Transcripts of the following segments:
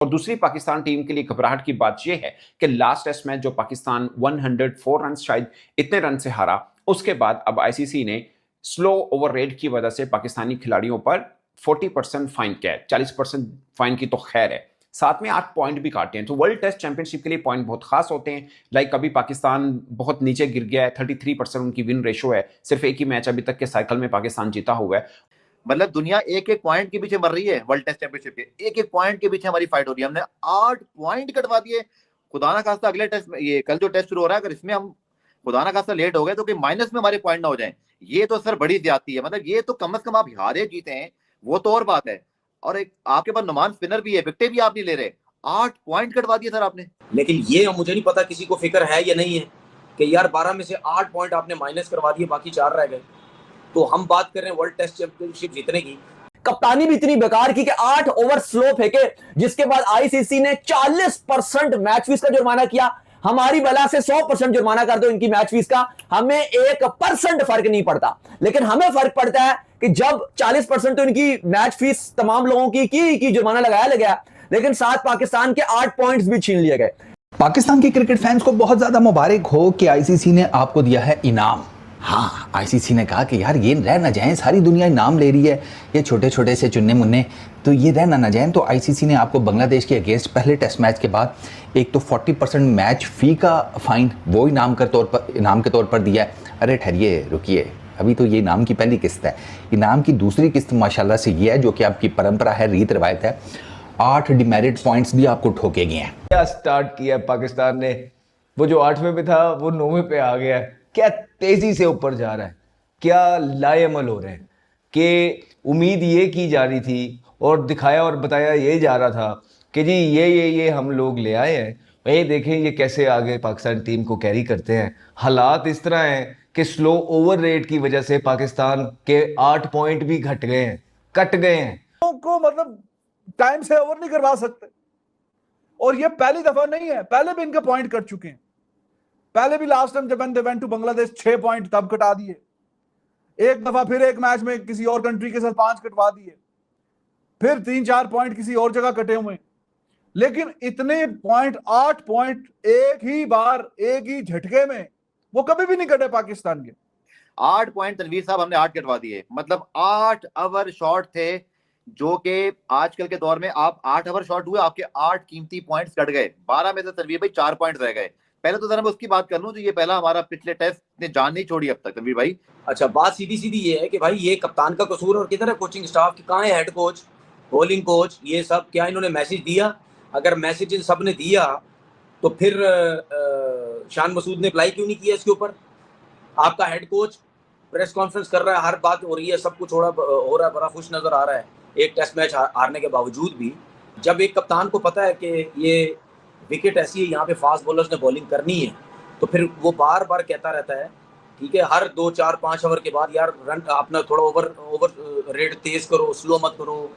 और दूसरी पाकिस्तान टीम के लिए घबराहट की बात यह है कि लास्ट टेस्ट मैच जो पाकिस्तान 104 रन शायद इतने रन से हारा, उसके बाद अब आईसीसी ने स्लो ओवर रेट की वजह से पाकिस्तानी खिलाड़ियों पर 40% फाइन किया है। 40% फाइन की तो खैर है, साथ में 8 पॉइंट भी काटे हैं। तो वर्ल्ड टेस्ट चैंपियनशिप के लिए पॉइंट बहुत खास होते हैं। लाइक अभी पाकिस्तान बहुत नीचे गिर गया है, 33% उनकी विन रेशो है। सिर्फ एक ही मैच अभी तक के साइकिल में पाकिस्तान जीता हुआ है। मतलब दुनिया एक एक पॉइंट के पीछे मर रही है वर्ल्ड टेस्ट चैंपियनशिप के, एक एक पॉइंट के पीछे हमारी फाइट हो रही है। हमने 8 पॉइंट कटवा दिए। खुदा ना खास्ता अगले टेस्ट में, ये कल जो टेस्ट शुरू हो रहा है, अगर इसमें हम खुदा ना खास्ता लेट हो गए तो कि माइनस में हमारे पॉइंट ना हो जाए, ये तो सर बड़ी ज्यादती है। मतलब ये तो कम से कम आप हारे जीते हैं वो तो और बात है, और एक आपके पास नुमान स्पिनर भी है, विकेट भी आप नहीं ले रहे, 8 पॉइंट कटवा दिए सर आपने। लेकिन ये मुझे नहीं पता किसी को फिक्र है या नहीं है कि यार 12 में से 8 पॉइंट आपने माइनस करवा दिए, बाकी 4 रह गए। तो हम बात कर रहे हैं वर्ल्ड टेस्ट चैंपियनशिप जीतने की। कप्तानी भी इतनी बेकार की कि 8 ओवर स्लो फेंके, जिसके बाद आईसीसी ने 40% मैच फीस का जुर्माना किया। हमारी बला से 100% जुर्माना कर दो इनकी मैच फीस का, हमें 1% फर्क नहीं पड़ता। लेकिन हमें फर्क पड़ता है कि जब 40% तो इनकी मैच फीस तमाम लोगों की जुर्माना लगाया गया, लेकिन साथ पाकिस्तान के 8 पॉइंट्स भी छीन लिए गए। पाकिस्तान के क्रिकेट फैंस को बहुत ज्यादा मुबारक हो कि आईसीसी ने आपको दिया है इनाम। हाँ, आईसीसी ने कहा कि यार ये रह ना जाएं, सारी दुनिया इनाम ले रही है, ये छोटे छोटे से चुन्ने मुन्ने, तो ये रह ना जाएं। तो आईसीसी ने आपको बांग्लादेश के अगेंस्ट पहले टेस्ट मैच के बाद एक तो 40% मैच फी का फाइन वो इनाम के तौर पर दिया है। अरे ठहरिए, रुकिए, अभी तो ये इनाम की पहली किस्त है। इनाम की दूसरी किस्त माशाल्लाह से ये है, जो कि आपकी परंपरा है, रीत रिवायत है, 8 डिमेरिट पॉइंट्स भी आपको ठोके गए हैं। क्या स्टार्ट किया पाकिस्तान ने, वो जो 8वें पे था वो 9वें पे आ गया है। क्या तेजी से ऊपर जा रहा है, क्या लाएमल हो रहे हैं कि उम्मीद ये की जा रही थी और दिखाया और बताया ये जा रहा था कि जी ये हम लोग ले आए हैं। ये देखें ये कैसे आगे पाकिस्तान टीम को कैरी करते हैं। हालात इस तरह हैं कि स्लो ओवर रेट की वजह से पाकिस्तान के 8 पॉइंट भी कट गए हैं को मतलब टाइम से ओवर नहीं करवा सकते। और ये पहली दफा नहीं है, पहले भी इनके पॉइंट कट चुके हैं। पहले भी लास्ट टाइम जब they went to Bangladesh 6 point तब कटा दिए, एक दफा फिर एक मैच में किसी और कंट्री के साथ 5 कटवा दिए, फिर 3-4 पॉइंट किसी और जगह कटे हुए। लेकिन इतने पॉइंट, 8 पॉइंट एक ही बार एक ही झटके में वो कभी भी नहीं कटे पाकिस्तान के। 8 पॉइंट तनवीर साहब हमने 8 कटवा दिए, मतलब 8 ओवर शॉट थे, जो कि आजकल के दौर में आप 8 ओवर शॉट हुए, आपके 8 कीमती पॉइंट्स कट गए। 12 में से तनवीर भाई 4 पॉइंट रह गए। पहले तो जरा मैं उसकी बात कर लूं, तो ये पहला हमारा पिछले टेस्ट ने जान नहीं छोड़ी अब तक तनवीर भाई। अच्छा, बात सीधी सीधी ये है कि भाई ये कप्तान का कसूर, और किधर है कोचिंग स्टाफ की, कहाँ है हेड कोच, बॉलिंग कोच, ये सब? क्या इन्होंने मैसेज दिया? अगर मैसेज इन सब ने दिया तो फिर शान मसूद ने अप्लाई क्यों नहीं किया इसके ऊपर? आपका हेड कोच प्रेस कॉन्फ्रेंस कर रहा है, हर बात हो रही है, सब कुछ हो रहा है, बड़ा खुश नजर आ रहा है एक टेस्ट मैच हारने के बावजूद भी। जब एक कप्तान को पता है कि ये विकेट ऐसी है, यहाँ पे फास्ट बॉलर्स ने बॉलिंग करनी है, तो फिर वो बार बार कहता रहता है, ठीक है, हर 2, 4, 5 ओवर के बाद, यार रन अपना थोड़ा ओवर रेट तेज करो, स्लो मत करो,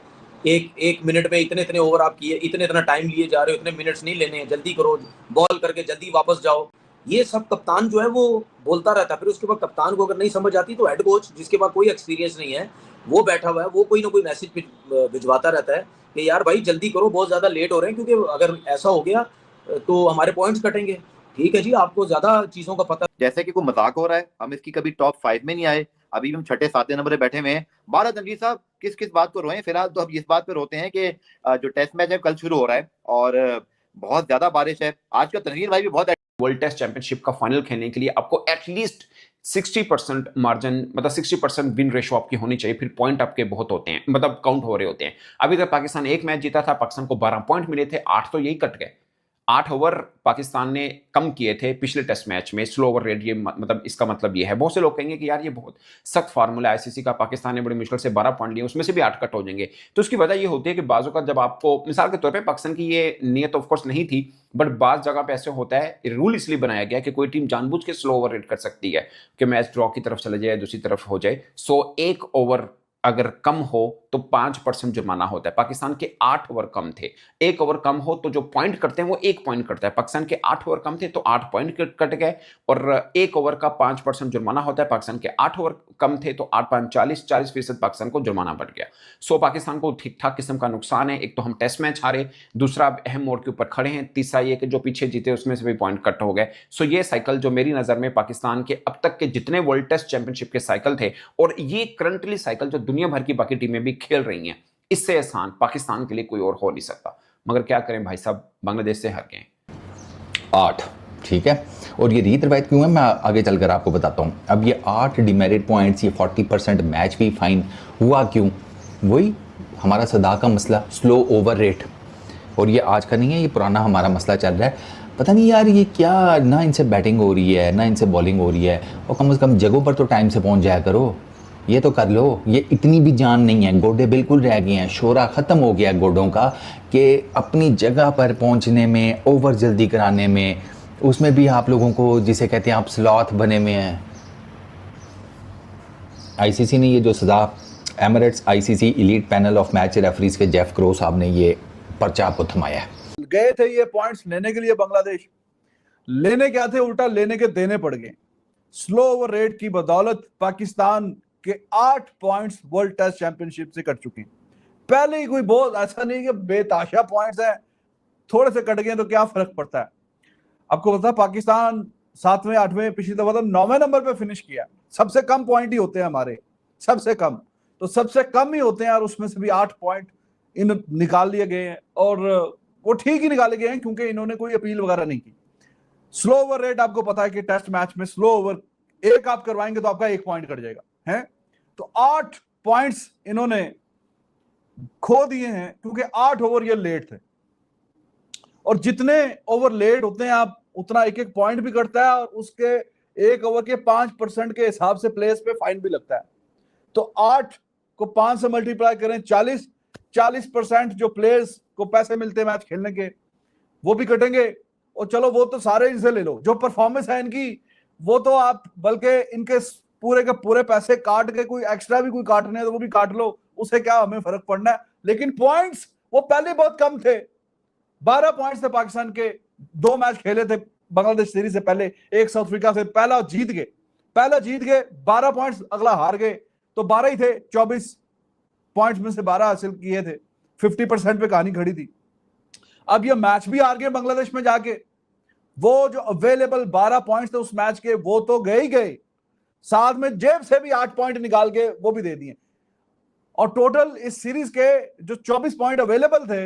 एक मिनट में इतने ओवर आप किए, इतना टाइम लिए जा रहे हो, इतने मिनट्स नहीं लेने हैं, जल्दी करो, बॉल करके जल्दी वापस जाओ। ये सब कप्तान जो है वो बोलता रहता है। फिर उसके बाद कप्तान को अगर नहीं समझ आती तो हेड कोच, जिसके पास कोई एक्सपीरियंस नहीं है, वो बैठा हुआ है, वो कोई ना कोई मैसेज भिजवाता रहता है कि यार भाई जल्दी करो, बहुत ज्यादा लेट हो रहे हैं, क्योंकि अगर ऐसा हो गया तो हमारे पॉइंट्स कटेंगे। ठीक है जी, आपको ज्यादा चीजों का पता। जैसे कि कोई मजाक हो रहा है, हम इसकी कभी टॉप 5 में नहीं आए, अभी हम 6-7 नंबर पे बैठे हुए हैं। 12 तनवीर साहब किस बात को रोए? फिलहाल तो हम इस बात पे रोते हैं कि जो टेस्ट मैच है कल शुरू हो रहा है और बहुत ज्यादा बारिश है। आज का तनवीर भाई भी बहुत वर्ल्ड टेस्ट चैंपियनशिप का फाइनल खेलने के लिए आपको एटलीस्ट 60% मार्जिन, मतलब 60% विन रेशो आपकी होनी चाहिए, फिर पॉइंट आपके बहुत होते हैं, मतलब काउंट हो रहे होते हैं। अभी तक पाकिस्तान एक मैच जीता था, पाकिस्तान को 12 पॉइंट मिले थे, 8 तो यही कट गए। 8 ओवर पाकिस्तान ने कम किए थे पिछले टेस्ट मैच में, स्लो ओवर रेट। ये मतलब इसका मतलब ये है, बहुत से लोग कहेंगे कि यार ये बहुत सख्त फार्मूला है आईसीसी का, पाकिस्तान ने बड़ी मुश्किल से 12 पॉइंट लिए, उसमें से भी 8 कट हो जाएंगे। तो उसकी वजह ये होती है कि बाजू का, जब आपको मिसाल के तौर पे पाकिस्तान की ये नियत ऑफ कोर्स नहीं थी, बट बाज जगह पे ऐसे होता है, रूल इसलिए बनाया गया कि कोई टीम जानबूझ के स्लो ओवर रेट कर सकती है कि मैच ड्रॉ की तरफ चले जाए, दूसरी तरफ हो जाए। सो 1 ओवर अगर कम हो तो 5% जुर्माना होता है। पाकिस्तान के 8 ओवर कम थे, 1 ओवर कम हो तो जो पॉइंट करते हैं वो 1 पॉइंट करता है। पाकिस्तान के 8 ओवर कम थे तो 8 पॉइंट कट गए, और 1 ओवर का 5% जुर्माना होता है। पाकिस्तान के 8 ओवर कम थे तो 8 5 40% पाकिस्तान को जुर्माना बढ़ गया। सो पाकिस्तान को ठीक ठाक किस्म का नुकसान है। एक तो हम टेस्ट मैच हारे, दूसरा अहम मोड़ के ऊपर खड़े हैं, तीसरा ये कि जो पीछे जीते उसमें से भी पॉइंट कट हो गए। सो ये साइकिल जो मेरी नजर में पाकिस्तान के अब तक के जितने वर्ल्ड टेस्ट चैंपियनशिप के साइकिल थे, और ये करंटली साइकिल जो दुनिया भर की बाकी टीमें भी खेल रही हैं, इससे आसान पाकिस्तान के लिए कोई और हो नहीं सकता। मगर क्या करें भाई साहब, बांग्लादेश से हार गए 8, ठीक है। और ये रीत रवायत क्यों है मैं आगे चलकर आपको बताता हूँ। अब ये 8 डिमेरिट पॉइंट्स, ये 40% मैच भी फाइन हुआ क्यों? वही हमारा सदा का मसला, स्लो ओवर रेट। और ये आज का नहीं है, ये पुराना हमारा मसला चल रहा है। पता नहीं यार ये क्या, ना इनसे बैटिंग हो रही है ना इनसे बॉलिंग हो रही है, और कम से कम जगहों पर तो टाइम से पहुंच जाया करो। ये तो कर लो, ये इतनी भी जान नहीं है, गोडे बिल्कुल रह गए हैं, शोरा ख़त्म हो गया गोडों का कि अपनी जगह पर पहुंचने में, ओवर जल्दी कराने में, उसमें भी आप लोगों को जिसे कहते हैं आप स्लॉथ बने में हैं। आईसीसी ने ये जो सज़ा, Emirates ICC elite panel of match referees के जेफ क्रो साहब ने ये पर्चा आपको थमाया है। गए थे ये पॉइंट्स लेने के लिए बांग्लादेश, लेने क्या थे, उल्टा लेने के देने पड़ गए। स्लो ओवर रेट की बदौलत पाकिस्तान के 8 पॉइंट्स वर्ल्ड टेस्ट चैंपियनशिप से कट चुके हैं। पहले ही कोई बहुत ऐसा नहीं कि बेताशा पॉइंट्स हैं, थोड़े से कट गए तो क्या फर्क पड़ता है। आपको पता है पाकिस्तान 7वें 8वें, पिछली दफा तो 9वें नंबर पे फिनिश किया। सबसे कम पॉइंट ही होते हैं हमारे, सबसे कम, तो सबसे कम ही होते हैं, और उसमें से भी 8 पॉइंट इन निकाल लिए गए हैं, और वो ठीक ही निकाले गए हैं क्योंकि इन्होंने कोई अपील वगैरह नहीं की। स्लो ओवर रेट आपको पता है कि टेस्ट मैच में स्लो ओवर एक आप करवाएंगे तो आपका 1 पॉइंट कट जाएगा है। तो 8 पॉइंट्स इन्होंने खो दिए हैं क्योंकि 8 ओवर ये लेट थे, और जितने ओवर लेट होते हैं आप उतना 1-1 पॉइंट भी कटता है, और उसके 1 ओवर के 5% के हिसाब से प्लेयर्स पे फाइन भी लगता है। तो 8 को 5 से मल्टीप्लाई करें, 40% जो प्लेयर्स को पैसे मिलते हैं मैच खेलने के, वो भी कटेंगे। और चलो वो तो सारे इनसे ले लो, जो परफॉर्मेंस है इनकी वो तो आप, बल्कि इनके पूरे के पूरे पैसे काट के कोई एक्स्ट्रा भी कोई काटने है तो वो भी काट लो, उससे क्या हमें फर्क पड़ना है। लेकिन पॉइंट्स वो पहले बहुत कम थे, 12 पॉइंट्स थे पाकिस्तान के। 2 मैच खेले थे बांग्लादेश सीरीज से पहले, एक साउथ अफ्रीका से, पहला जीत गए 12 पॉइंट्स, अगला हार गए, तो 12 ही थे, 24 पॉइंट्स में से 12 हासिल किए थे, 50% पे कहानी खड़ी थी। अब ये मैच भी हार गए बांग्लादेश में जाके, वो जो अवेलेबल 12 पॉइंट्स थे उस मैच के वो तो गए ही गए, साथ में जेब से भी 8 पॉइंट निकाल के वो भी दे दिए, और टोटल इस सीरीज के जो 24 पॉइंट अवेलेबल थे,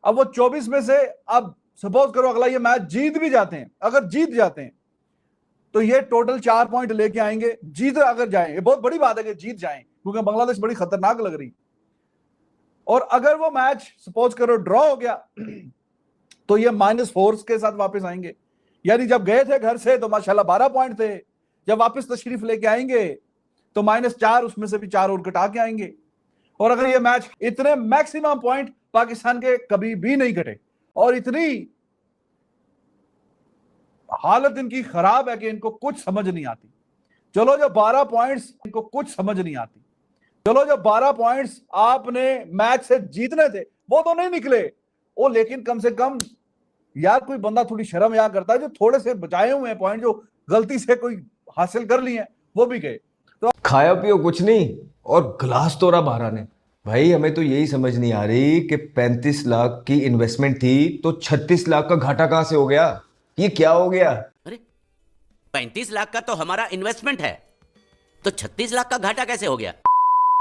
अब वो 24 में से, अब सपोज करो अगला ये मैच जीत भी जाते हैं, अगर जीत जाते हैं तो ये टोटल 4 पॉइंट लेके आएंगे। जीत अगर जाए, ये बहुत बड़ी बात है कि जीत जाएं, क्योंकि बांग्लादेश बड़ी खतरनाक लग रही। और अगर वो मैच सपोज करो ड्रॉ हो गया तो ये -4 के साथ वापस आएंगे। यानी जब गए थे घर से तो माशाल्लाह 12 पॉइंट थे, जब वापस तशरीफ लेके आएंगे तो -4, उसमें से भी 4 और घटा के आएंगे। और अगर ये मैच, इतने मैक्सिमम पॉइंट पाकिस्तान के कभी भी नहीं घटे, और इतनी हालत इनकी खराब है कि इनको कुछ समझ नहीं आती। चलो जो 12 पॉइंट्स इनको कुछ समझ नहीं आती, चलो जो 12 पॉइंट्स आपने मैच से जीतने थे वो तो नहीं निकले, वो लेकिन कम से कम यार कोई बंदा थोड़ी शर्म या करता है, जो थोड़े से बचाए हुए हैं पॉइंट, जो गलती से कोई हासिल कर लिए हैं वो भी गए। तो खाया पियो कुछ नहीं और ग्लास तोड़ा बारह ने। भाई हमें तो यही समझ नहीं आ रही कि 35 लाख की इन्वेस्टमेंट थी तो 36 लाख का घाटा कहां से हो गया? ये क्या हो गया? अरे 35 लाख का तो हमारा इन्वेस्टमेंट है, तो 36 लाख का घाटा कैसे हो गया?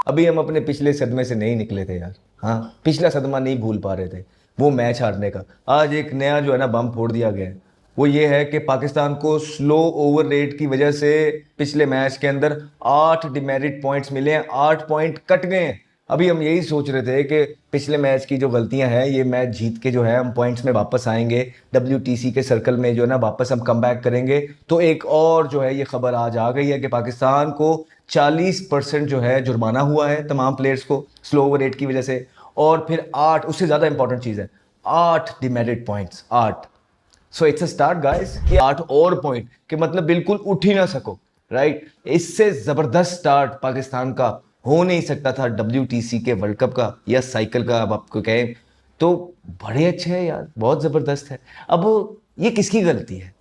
अभी हम अपने पिछले सदमे से नहीं निकले थे यार। हाँ, पिछला सदमा नहीं भूल पा रहे थे, वो मैच हारने का। आज एक नया जो है ना बम फोड़ दिया गया है, वो ये है कि पाकिस्तान को स्लो ओवर रेट की वजह से पिछले मैच के अंदर 8 डिमेरिट पॉइंट्स मिले हैं, 8 पॉइंट कट गए हैं। अभी हम यही सोच रहे थे कि पिछले मैच की जो गलतियां हैं, ये मैच जीत के जो है हम पॉइंट्स में वापस आएंगे, WTC के सर्कल में जो है ना वापस हम कम बैक करेंगे। तो एक और जो है ये खबर आज आ गई है कि पाकिस्तान को 40% जो है जुर्माना हुआ है तमाम प्लेयर्स को स्लो ओवर रेट की वजह से, और फिर 8, उससे ज़्यादा इंपॉर्टेंट चीज़ है, 8 demerit points, 8। So it's a start guys कि 8 और पॉइंट के मतलब बिल्कुल उठ ही ना सको, राइट? इससे ज़बरदस्त स्टार्ट पाकिस्तान का हो नहीं सकता था WTC के वर्ल्ड कप का या साइकिल का, अब आपको कहें तो बड़े अच्छे हैं यार, बहुत ज़बरदस्त है। अब ये किसकी गलती है,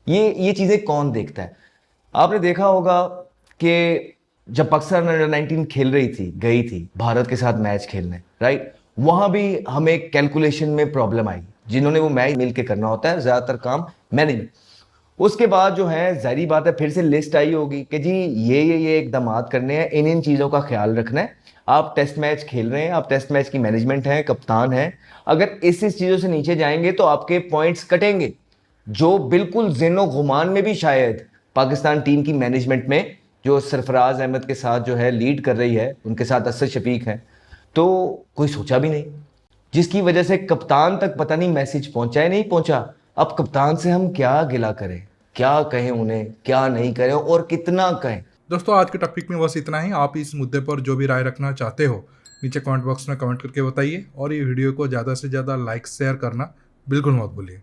ये चीज़ें कौन देखता है? आपने देखा होगा कि जब पाकिस्तान अंडर 19 खेल रही थी, गई थी भारत के साथ मैच खेलने, राइट, वहाँ भी हमें कैलकुलेशन में प्रॉब्लम आई। जिन्होंने वो मैच मिल के करना होता है ज़्यादातर काम, मैनेजमेंट। उसके बाद जो है जाहिर बात है फिर से लिस्ट आई होगी कि जी ये इकदामात करने हैं, इन चीज़ों का ख्याल रखना है। आप टेस्ट मैच खेल रहे हैं, आप टेस्ट मैच की मैनेजमेंट है, कप्तान है, अगर इस चीज़ों से नीचे जाएंगे तो आपके पॉइंट्स कटेंगे, जो बिल्कुल ज़ेनो गुमान में भी शायद पाकिस्तान टीम की मैनेजमेंट में जो सरफराज अहमद के साथ जो है लीड कर रही है, उनके साथ असद शफीक हैं, तो कोई सोचा भी नहीं, जिसकी वजह से कप्तान तक पता नहीं मैसेज पहुंचा है नहीं पहुंचा। अब कप्तान से हम क्या गिला करें, क्या कहें उन्हें, क्या नहीं करें और कितना कहें। दोस्तों आज के टॉपिक में बस इतना ही। आप इस मुद्दे पर जो भी राय रखना चाहते हो नीचे कमेंट बॉक्स में कमेंट करके बताइए, और ये वीडियो को ज़्यादा से ज़्यादा लाइक शेयर करना बिल्कुल मत भूलिए।